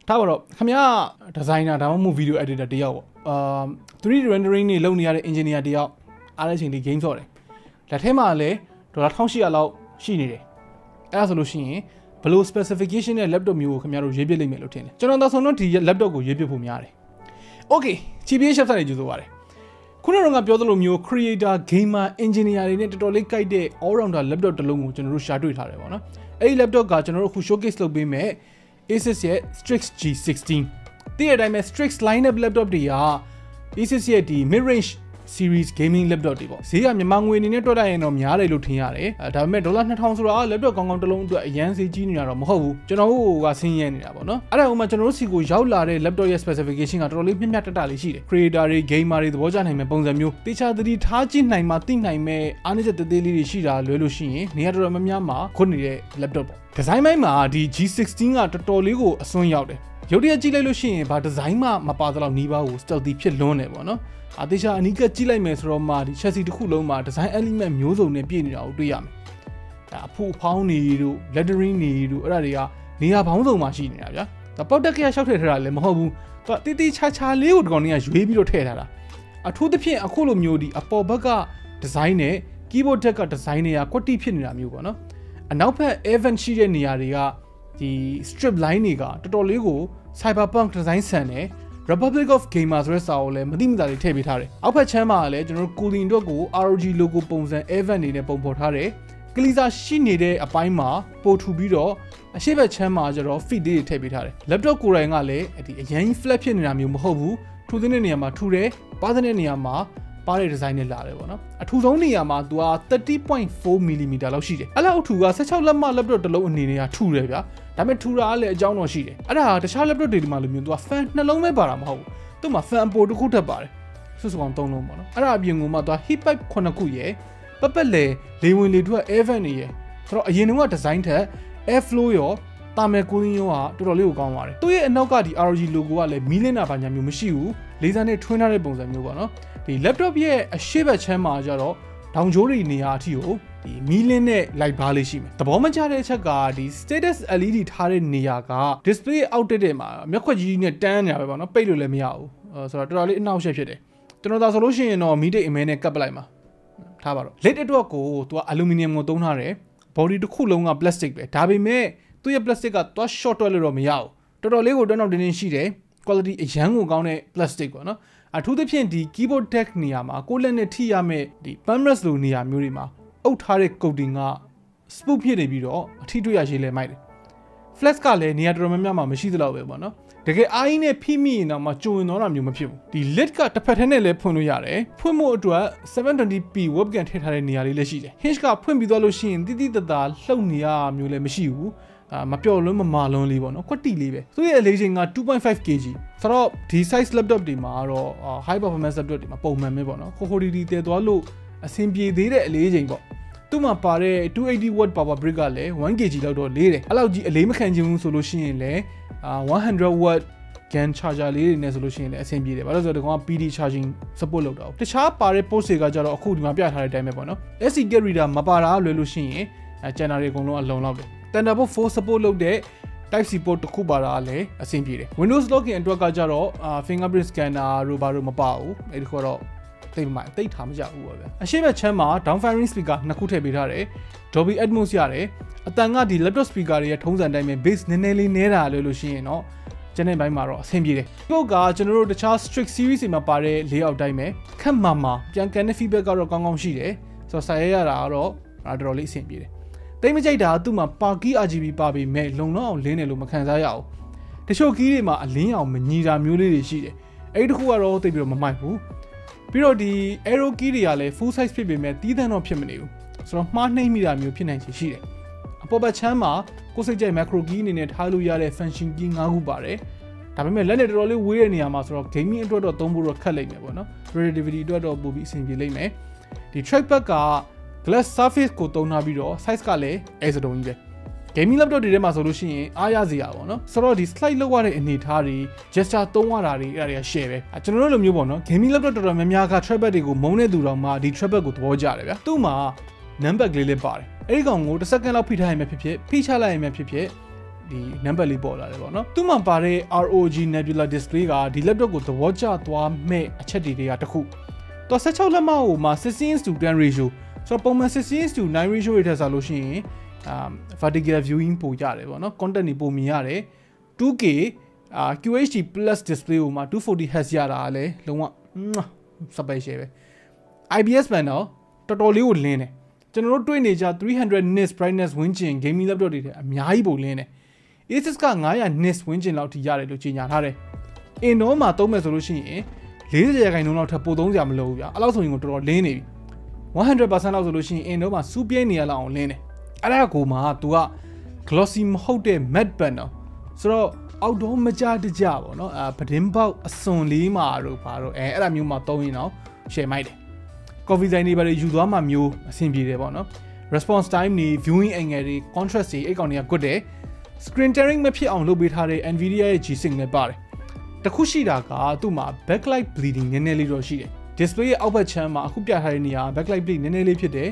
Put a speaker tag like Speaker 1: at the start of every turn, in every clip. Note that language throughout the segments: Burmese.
Speaker 1: ထားပါတော့ခင်ဗျာ designer ဒါမှမဟုတ် video editor တယောက်ပေါ့3D rendering တွေလုပ်နေရတဲ့ engineer တယောက်အားတဲ့အချိန်လေး game ဆော့တယ်လက်ထဲမှာလည်း$1800လောက်ရှိနေတယ်အဲ့ဒါဆိုလို့ရှိရင်ဘယ်လို specification နဲ့ laptop မျိုးကိုခင်ဗျားတို့ရွေးပြလိမ့်မယ်လို့ထင်တယ်ကျွန်တော်သာဆိုတော့ဒီ laptop ကိုရွေးပြဖို့များတယ် okay TBH Labs နဲ့ကြိုဆိုပါတယ်ခုနကပြောသလိုမျိုး creator gamer engineer တွေနဲ့တော်တော်လေးကြိုက်တဲ့ all rounder laptop တစ်လုံးကိုကျွန်တော်တို့ရှာတွေ့ထားတယ်ပေါ့နော်အဲ့ဒီ laptop ကကျွန်တော်တို့အခု showcase လုပ်ပေးမယ် Asus ရဲ့ Strix G16 တည့်ရတိုင်းမှာ Strix lineup laptop တွေက Asus ရဲ့ဒီ mid range series gaming laptop တွေပေါ့ဈေးကမြန်မာငွေအနေနဲ့တွက်လိုက်ရင်တော့များတယ်လို့ထင်ရတယ်ဒါပေမဲ့$2000ဆိုတာ laptop ကောင်းကောင်းတစ်လုံးအတွက်အရန်ဈေးကြီးနေတာတော့မဟုတ်ဘူးကျွန်တော်တို့ကဆင်းရဲနေတာပေါ့နော်အဲ့ဒါဥမာကျွန်တော်တို့စီကိုရောက်လာတဲ့ laptop ရဲ့ specification ကတော်တော်လေးမျှမျှတတလေးရှိတယ် creator တွေ gamer တွေသဘောကျနိုင်မဲ့ပုံစံမျိုးတေချာသတိထားကြည့်နိုင်မှသိနိုင်မဲ့အားနည်းချက်သေးသေးလေးတွေရှိတာလွယ်လို့ရှိရင်နေရာတော်တော်များများမှာခွနေတဲ့ laptop ပေါ့ design ပိုင်းမှာဒီ G16 ကတော်တော်လေးကိုအစွန်းရောက်တယ်ရုပ်တရက်ကြည့်လိုက်လို့ရှိရင်ဘာ design မှမပါသလောက်နီးပါးကို stealthy ဖြစ်လွန်းတယ်ပေါ့နော်အသေးချာအနီးကကြည့်လိုက်မယ်ဆိုတော့မှဒီ chassis တစ်ခုလုံးမှာ design element မျိုးစုံနဲ့ပြည့်နေတာကိုတွေ့ရမယ်ဒါအဖို့အဖောင်းနေတို့ lettering နေတို့အဲ့ဒါတွေကနေရာပေါင်းစုံမှာရှိနေတာဗျာဒါပေါက်တက်ကရရှောက်ထည့်ထားတာလည်းမဟုတ်ဘူးသူကတီးချာချာလေးကိုဒီကောင်တွေကရွေးပြီးတော့ထည့်ထားတာအထူးသဖြင့်အခုလိုမျိုးဒီအပေါ်ဘက်က design နဲ့ keyboard တက်က design တွေကကွက်တိဖြစ်နေတာမျိုးပေါ့နော်အနောက်ဘက် event ရှိတဲ့နေရာတွေကဒီ strip line တွေကတော်တော်လေးကို cyberpunk design ဆန်တယ် Republic of Gamers ဆိုတဲ့စာအုပ်လည်းမတိမတာတွေထည့်ပေးထားတယ်။အောက်ဖက်ချမ်းမှာလည်းကျွန်တော်တို့ cooling အတွက်ကို ROG logo ပုံစံ event တွေနဲ့ပုံဖော်ထားတယ်။ကလီစာရှိနေတဲ့အပိုင်းမှာပို့ထူပြီးတော့အရှိတ်ဘက်ချမ်းမှာကျတော့ feed တွေထည့်ပေးထားတယ်။ laptop ကိုယ်တိုင်ကလည်းဒီအရင် flat ဖြစ်နေတာမျိုးမဟုတ်ဘူး။ထူတဲ့နေရာမှာထူတယ်။ပါတဲ့နေရာမှာပါတဲ့ design နဲ့လာတယ်ပေါ့နော်အထူဆုံးနေရာမှာသူက 30.4mm လောက်ရှိတယ်အဲ့လောက်အထူက16လက်မ laptop တစ်လုံးအနေနဲ့ကထူတယ်ဗျာဒါပေမဲ့ထူတာကလည်းအကြောင်းတော့ရှိတယ်အဲ့ဒါတခြား laptop တွေဒီမှာလိုမျိုးသူက fan နှလုံးပဲပါတာမဟုတ်ဘူးသူ့မှာ fan အပိုတစ်ခုထပ်ပါတယ်စုစုပေါင်း3လုံးပေါ့နော်အဲ့ဒါအပြင်ကမှသူက heat pipe 9ခုရယ်ပပက်လေလေဝင်လေထွက် air vent တွေရယ်ဆိုတော့အရင်က design ထက် air flow ရောတာမယ်ကိုရင်းရောကတော်တော်လေးကိုကောင်းပါတယ်သူ့ရဲ့အနောက်ကဒီ ROG logo ကလည်းမီးလင်းတာဘာညာမျိုးမရှိဘူးလေဆာနဲ့ထွင်းထားတဲ့ပုံစံမျိုးပေါ့နော်ဒီ laptop ရဲ့အရှိတ်ဘက်ချမ်းမှာကျတော့ဒေါင်ဂျိုးတွေနေရာအထိကိုဒီမီးလင်းနဲ့ light bar လေးရှိမယ်သဘောမကျတဲ့အချက်ကဒီ status LED ထားတဲ့နေရာက display အောက်တက်တဲ့မှာမျက်ခွက်ကြီးနဲ့တန်းနေတာပဲပေါ့နော်ပိတ်လို့လည်းမရဘူးဆိုတော့တော်တော်လေးအနှောက်အယှက်ဖြစ်တယ်ကျွန်တော်သာဆိုလို့ရှိရင်တော့မီးတိတ်အမဲနဲ့ကပ်ပလိုက်မှာထားပါတော့ lid အတွက်ကိုသူက aluminum ကိုသုံးထားတယ် body တစ်ခုလုံးက plastic ပဲဒါပေမဲ့သူ့ရဲ့ plastic ကသွား short တွက်လို့တော့မရဘူးတော်တော်လေးကိုတွန်းတော့တင်းတင်းရှိတယ် quality အရန်ကိုကောင်းတဲ့ plastic ပေါ့နော်အထူးသဖြင့်ဒီ keyboard deck နေရာမှာကိုလက်နဲ့ထိရမယ့်ဒီ palmrest လိုနေရာမျိုးတွေမှာအုပ်ထားတဲ့ coating က smooth ဖြစ်နေပြီးတော့အထိတွေ့ရရှိလဲမိုက်တယ် flex ကလည်းနေရာတော်တော်များများမှာမရှိသလောက်ပဲပေါ့နော်တကယ်အားကြီးနဲ့ဖိမိရင်တော့မှကျုံရင်တော့မျိုးမဖြစ်ဘူးဒီ lid ကတစ်ဖက်ထဲနဲ့လည်းဖွင့်လို့ရတယ်ဖွင့်ဖို့အတွက် 720p webcam ထည့်ထားတဲ့နေရာလေးလည်းရှိတယ် hinge ကဖွင့်ပြီးသွားလို့ရှိရင်တိတိတသာလှုပ်နေရမျိုးလည်းမရှိဘူးမပျော်လွန်းမမာလွန်းလေးပေါ့နော်ကွက်တီလေးပဲသူ့ရဲ့အလေးချိန်က 2.5 kg ဆိုတော့ဒီ size laptop တွေမှာတော့ high performance laptop တွေမှာပုံမှန်ပဲပေါ့နော်ခိုဒီတည်သွားလို့အဆင်ပြေသေးတဲ့အလေးချိန်ပေါ့သူ့မှာပါတဲ့ 280W power brick ကလည်း 1 kg လောက်တော့လေးတယ်အဲ့လောက်ကြီးအလေးမခံချင်ဘူးဆိုလို့ရှိရင်လည်း100W GAN charger လေးတွေနဲ့ဆိုလို့ရှိရင်လည်းအဆင်ပြေတယ်ဘာလို့ဆိုတော့ဒီကောင်က PD charging support လုပ်တာတခြားပါတဲ့ post တွေကကြတော့အခုဒီမှာပြထားတဲ့အတိုင်းပဲပေါ့နော် SD card reader မပါတာလွယ်လို့ရှိရင်ကျန်တာတွေအကုန်လုံးအလုံလောက်တယ်Thunderbolt 4 support လုပ်တဲ့ Type C port တစ်ခုပါတာလည်းအဆင်ပြေတယ် Windows login အတွက်ကကြတော့fingerprint scanner တို့ဘာလို့မပါဘူးအဲ့ဒီခေါ်တော့တိတ်ထားမကြဘူးပေါ့ဗျာအရှိတ်ဘက်ချမ်းမှာ downfiring speaker နှစ်ခုထည့်ပေးထားတယ် Dolby Atmos ရတယ်အတန်ကဒီ laptop speaker တွေရဲ့ထုံးစံတိုင်းပဲ bass နည်းနည်းလေးနဲတာလို့ရှိရင်တော့ကျန်တဲ့ဘိုင်းမှာတော့အဆင်ပြေတယ်ဒီကကျွန်တော်တို့တခြား Strix series တွေမှာပါတဲ့ layout တိုင်းပဲခက်မာပြန်ကန်တဲ့ feedback ကတော့ကောင်းကောင်းရှိတယ်ဆိုတော့စာရေးရတာကတော့တော်တော်လေးအဆင်ပြေတယ်တိတ်မကြိုက်တာသူ့မှာပါကီ RGB ပါပေမဲ့လုံလောက်အောင်လင်းတယ်လို့မခံစားရအောင်တချို့ကီးတွေမှာအလင်းအောင်မညီတာမျိုးလေးတွေရှိတယ်အဲ့ဒီတစ်ခုကတော့တိတ်ပြီးတော့မမိုက်ဘူးပြီးတော့ဒီ arrow key တွေကလည်း full size ဖြစ်ပေမဲ့တီးသန့်တော့ဖြစ်မနေဘူးဆိုတော့မှားနှိမ့်မိတာမျိုးဖြစ်နိုင်ချေရှိတယ်အပေါ်ဘက်ချမ်းမှာကိုယ်စိတ်ကြိုက် macro key အနေနဲ့ထားလို့ရတဲ့ function key 5ခုပါတယ်ဒါပေမဲ့လက်နဲ့တော်တော်လေးဝေးတဲ့နေရာမှာဆိုတော့ gaming အတွက်တော့သုံးဖို့တော့ခက်လိမ့်မယ်ပေါ့နော် relativity အတွက်တော့ပိုပြီးအဆင်ပြေလိမ့်မယ်ဒီ trackpad ကglass surface ကိုသုံးထားပြီးတော့ size ကလည်းအဲစတုံးကြီးပဲ gaming laptop တွေထဲမှာဆိုလို့ရှိရင်အားရစရာပေါ့နော်ဆိုတော့ဒီ slide လောက်ရတဲ့အနေထားတွေ gesture သုံးရတာတွေအဲ့ဒါတွေက share ပဲကျွန်တော်တို့လိုမျိုးပေါ့နော် gaming laptop တော်တော်များများက trackpad တွေကိုမုန်းတဲ့သူတော်မှဒီ trackpad ကိုသဘောကျတယ်ဗျာသူ့မှာ number ကလေးလည်းပါတယ်အဲ့ဒီကောင်ကိုတစ်စက္ကန့်လောက်ဖိထားရင်ပဲဖြစ်ဖြစ်ဖိချလိုက်ရင်ပဲဖြစ်ဖြစ် ဒီ number လေးပေါ်လာတယ်ပေါ့နော်သူ့မှာပါတဲ့ ROG Nebula display ကဒီ laptop ကိုသဘောကျသွားမဲ့အချက်တွေကတစ်ခုတော့16လက်မဟိုမှာ 16:10 ratio ဆိုတော့ပုံမှန် 16:9 ratio တွေထက်ဆိုလို့ရှိရင်vertical viewing ပိုရတယ်ပေါ့နော် content တွေပိုမြင်ရတယ် 2K QHD plus display ဟိုမှာ 240Hz ရတာလည်းလုံးဝ special ပဲ IPS panel တော်တော်လေးကိုလင်းတယ်ကျွန်တော်တို့တွေ့နေကြ300 nits brightness ဝန်းကျင် gaming laptop တွေအများကြီးပိုလင်းတယ် Asus က900 nits ဝန်းကျင်လောက်ထိရတယ်လို့ကြေညာထားတယ်အင်တော့မှာသုံးမယ်ဆိုလို့ရှိရင်40%လောက်ထပ်ပိုသုံးစရာမလိုဘူးဗျာအဲ့လောက်ဆိုရင်ကိုတော်တော်လင်းနေပြီ 100% လောက်ဆိုလို့ရှိရင်အင်တော့မှာစူးပြဲနေရလောက်အောင်လင်းတယ်အဲ့ဒါကိုမှ तू က glossy မဟုတ်တဲ့ matte panel ဆိုတော့အောက်တော့မကြတကြပေါ့နော်ပဒင်းပေါက်အစွန်လေးမှာတော့ဘာတော့အဲ့ဒါမျိုးမှာသုံးရင်တော့ share မိုက်တယ် coffee sign တွေပါယူသွားမှမျိုးအဆင်ပြေတယ်ပေါ့နော် response time တွေ viewing angle တွေ contrast တွေအဲ့ကောင်တွေက good တယ် screen tearing မဖြစ်အောင်လုပ်ပေးထားတဲ့ Nvidia ရဲ့ G16 နဲ့ပါတယ်တခုရှိတာကသူ့မှာ backlight bleeding နည်းနည်းလေးတော့ရှိတယ် display ရဲ့အောက်ဘက်ချမ်းမှာအခုပြထားတဲ့နေရာ backlight bleed နည်းနည်းလေးဖြစ်တယ်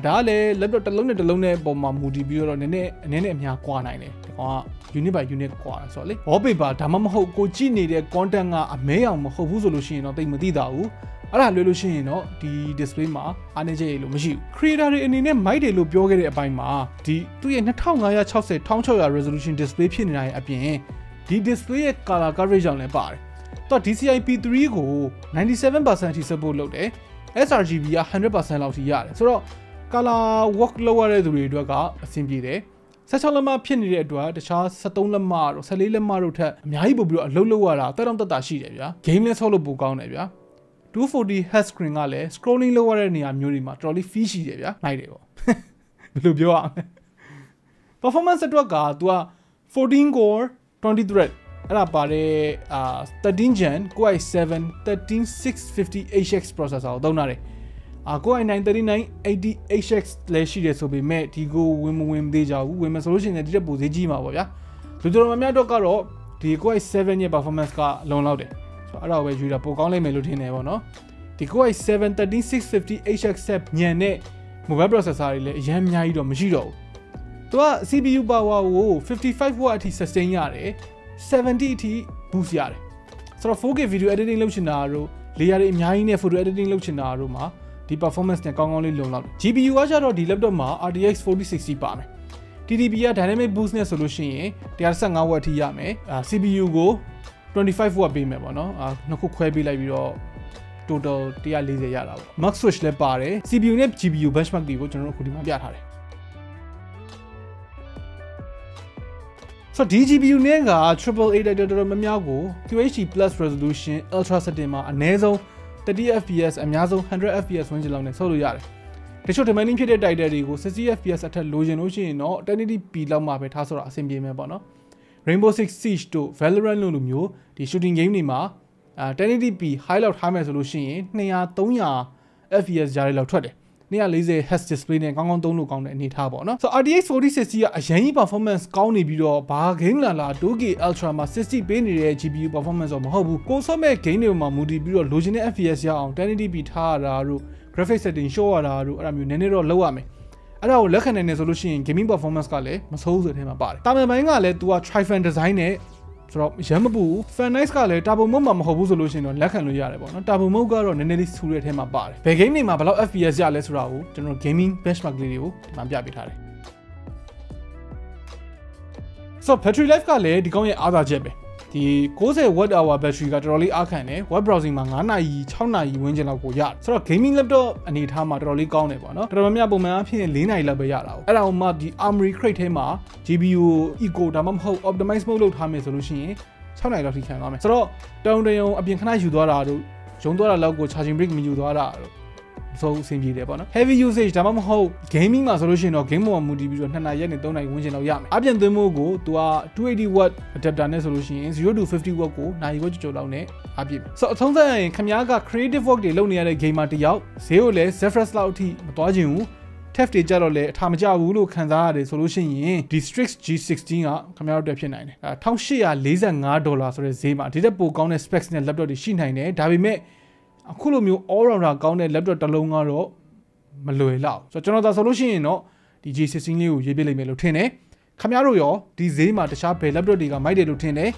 Speaker 1: ဒါကလည်း laptop တစ်လုံးနဲ့ပုံမှာမူတည်ပြီးတော့နည်းနည်းအများကွာနိုင်တယ်ဒီကောင်က unit by unit ကွာဆိုတော့လေ wallpaper ဒါမှမဟုတ်ကိုကြည့်နေတဲ့ content ကအမဲအောင်မဟုတ်ဘူးဆိုလို့ရှိရင်တော့တိတ်မသိတာဘူးအဲ့ဒါလွယ်လို့ရှိရင်တော့ဒီ display မှာအားနည်းချက်ရလို့မရှိဘူး creator တွေအနေနဲ့ mic တွေလို့ပြောခဲ့တဲ့အပိုင်းမှာဒီသူ့ရဲ့2560 1600 resolution display ဖြစ်နေတာရဲ့အပြင်ဒီ display ရဲ့ color coverage ကြောင့်လည်းပါတယ်တော့ DCI P3 ကို 97% အထိ support လုပ်တယ် sRGB က 100% လောက်ထိရတယ်ဆိုတော့ color work လုပ်ရတဲ့သူတွေအတွက်ကအဆင်ပြေတယ်16လက်မဖြစ်နေတဲ့အတွက်တခြား73လက်မတို့14လက်မတို့ထက်အများကြီးပို့ပြီးတော့အလုပ်လုပ်ရတာတက်တာရှိတယ်ဗျာ game လည်းဆောက်လို့ပိုကောင်းတယ်ဗျာ 240Hz screen ကလည်း scrolling လုပ်ရတဲ့နေရာမျိုးတွေမှာတော်တော်လေး feel ရှိတယ်ဗျာနိုင်တယ်ပေါ့ဘယ်လိုပြောရမလဲ performance အတွက်က तू က14 core 20 thread အဲ့ဒါပါတယ်13 gen Core i7 13650HX processor ကိုသုံးထားတယ်Core i9 3980HX လည်းရှိတယ်ဆိုပေမဲ့ဒီကိုဝင်မဝင်သေးကြဘူးဝင်မဆိုလို့ရှိရင်ဒီတက်ပိုဈေးကြီးမှာပေါ့ဗျာလူတော်များများတော့ကတော့ဒီ Core i7 ရဲ့ performance ကလုံလောက်တယ်ဆိုတော့အဲ့ဒါကိုပဲယူတာပိုကောင်းလိမ့်မယ်လို့ထင်တယ်ပေါ့နော်ဒီ Core i7 13650HX ဆက်ညံတဲ့ mobile processor တွေလည်းအများကြီးတော့မရှိတော့ဘူးသူက CPU power ကို55W အထိ sustain ရတယ်70 အထိ boost ရတယ်ဆိုတော့ 4K video editing လုပ်ချင်တာတို့ layer တွေအများကြီးနဲ့ photo editing လုပ်ချင်တာတို့မှာဒီ performance နဲ့ကောင်းကောင်းလေးလုံလောက်တယ် GPU ကကျတော့ဒီ laptop မှာ RTX 4060 ပါမယ် TDP က dynamic boost နဲ့ဆိုလို့ရှိရင် 115W အထိရမယ်CPU ကို 25W ပေးမယ်ပေါ့နော်နှစ်ခုခွဲပေးလိုက်ပြီးတော့ total 140ရတာပေါ့ max switch လည်းပါတယ် CPU နဲ့ GPU benchmark တွေကိုကျွန်တော်တို့ခုဒီမှာပြထားတယ်ဆိုတော့ဒီ GPU နဲ့က AAA တော်များများကို QHD plus resolution ultra setting မှာအနည်းဆုံး30fps အများဆုံး 100fps ဝန်းကျင်လောက်နဲ့ဆောက်လို့ရတယ်တချို့ demanding ဖြစ်တဲ့ title တွေကို 60fps အထက်လိုချင်လို့ရှိရင်တော့ 1080p လောက်မှပဲထားဆိုတာအဆင်ပြေမယ်ပေါ့နော် Rainbow Six Siege တို့ Valorant လို့လိုမျိုးဒီ shooting game တွေမှာ1080p high လောက်ထားမယ်ဆိုလို့ရှိရင်200-300fps ကြားတွေလောက်ထွက်တယ်240Hz display နဲ့ကောင်းကောင်းသုံးလို့ကောင်းတဲ့အနေထားပေါ့နော်ဆိုတော့ RTX 4060ကအရင်ကြီး performance ကောင်းနေပြီးတော့ဘာ game လာ 2K Ultra မှာ60ပေးနေတဲ့ GPU performance တော့မဟုတ်ဘူးကိုဆော့မဲ့ game တွေမှာမူတည်ပြီးတော့လိုချင်တဲ့ FPS ရအောင် 1080p ထားရတာတို့ graphic setting show ရတာတို့အဲ့ဒါမျိုးနည်းနည်းတော့လောက်ရမယ်အဲ့ဒါကိုလက်ခံနိုင်နေဆိုလို့ရှိရင် gaming performance ကလည်းမဆိုးဘူးဆိုတဲ့အထဲမှာပါတယ်တာမန်ပိုင်းကလည်း तू က tri-fan design နဲ့ဆိုတော့ရမ်းမပူ fan nice ကလည်း turbo mode မှာမဟုတ်ဘူးဆိုလို့ရှိရင်တော့လက်ခံလို့ရတယ်ပေါ့နော် turbo mode ကတော့နည်းနည်းလေးဆူတဲ့အထဲမှာပါတယ်ဘယ် game တွေမှာဘယ်လောက် FPS ရလဲဆိုတာကိုကျွန်တော် gaming benchmark လေးတွေကိုဒီမှာပြပေးထားတယ်ဆိုတော့ battery life ကလည်းဒီကောင်းရဲ့အားသာချက်ပဲဒီ90Wh battery ကတော်တော်လေးအားခံတယ် web browsing မှာ9နာရီ6နာရီဝန်းကျင်လောက်ကိုရတယ်ဆိုတော့ gaming laptop အနေထားမှာတော်တော်လေးကောင်းတယ်ပေါ့နော်တော်တော်များများပုံမှန်အဖြစ်4နာရီလောက်ပဲရတာအဲ့ဒါကိုမှဒီ Armoury crate ထဲမှာ GPU eco ဒါမှမဟုတ် optimize mode လုပ်ထားမယ်ဆိုလို့ရှိရင်6နာရီလောက်ထိခံသွားမယ်ဆိုတော့တုံအပြင်ခဏယူသွားတာတို့ရုံသွားတာလောက်ကို charging brick မယူသွားတာတို့ဆိုအဆင်ပြေတယ်ပေါ့နော် heavy usage ဒါမှမဟုတ် gaming မှာဆိုလို့ရှိရင်တော့ game ပေါ်မှာမူတည်ပြီးတော့2နာရီနဲ့3နာရီဝန်းကျင်လောက်ရမယ်အပြင်သွင်းမှုကိုသူက 280W adapter နဲ့ဆိုလို့ရှိရင် 0 to 50W ကိုနိုင်ဝက်ကျော်လောက်နဲ့အပြည့်ဆိုတော့အဆုံးသတ်ရင်ခင်ဗျားက creative work တွေလုပ်နေရတဲ့ gamer တယောက်ဈေးကိုလည်း Zephyrus လောက်အထိမသွားချင်ဘူး TEF တွေကြတော့လည်းအထာမကျဘူးလို့ခံစားရတယ်ဆိုလို့ရှိရင်ဒီ Strix G16 ကခင်ဗျားတို့တက်ဖြစ်နိုင်တယ်$1845ဆိုတဲ့ဈေးမှာဒီတက်ပိုကောင်းတဲ့ specs နဲ့ laptop တွေရှိနိုင်တယ်ဒါပေမဲ့အခုလိုမျိုး all rounder ကောင်းတဲ့ laptop တစ်လုံးကတော့မလွယ်လောက်ဆိုတော့ကျွန်တော်သာဆိုလို့ရှိရင်တော့ဒီ G16 လေးကိုရေးပြလိုက်မယ်လို့ထင်တယ် ခင်ဗျားတို့ရောဒီဈေးမှာတခြားဘယ် laptop တွေကမိုက်တယ်လို့ထင်တယ်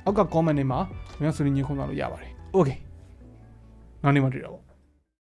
Speaker 1: အောက်က comment တွေမှာခင်ဗျားဆွေးနွေးညှိနှိုင်းလို့ရပါတယ် okay နောက်နေ့မှတွေ့တော့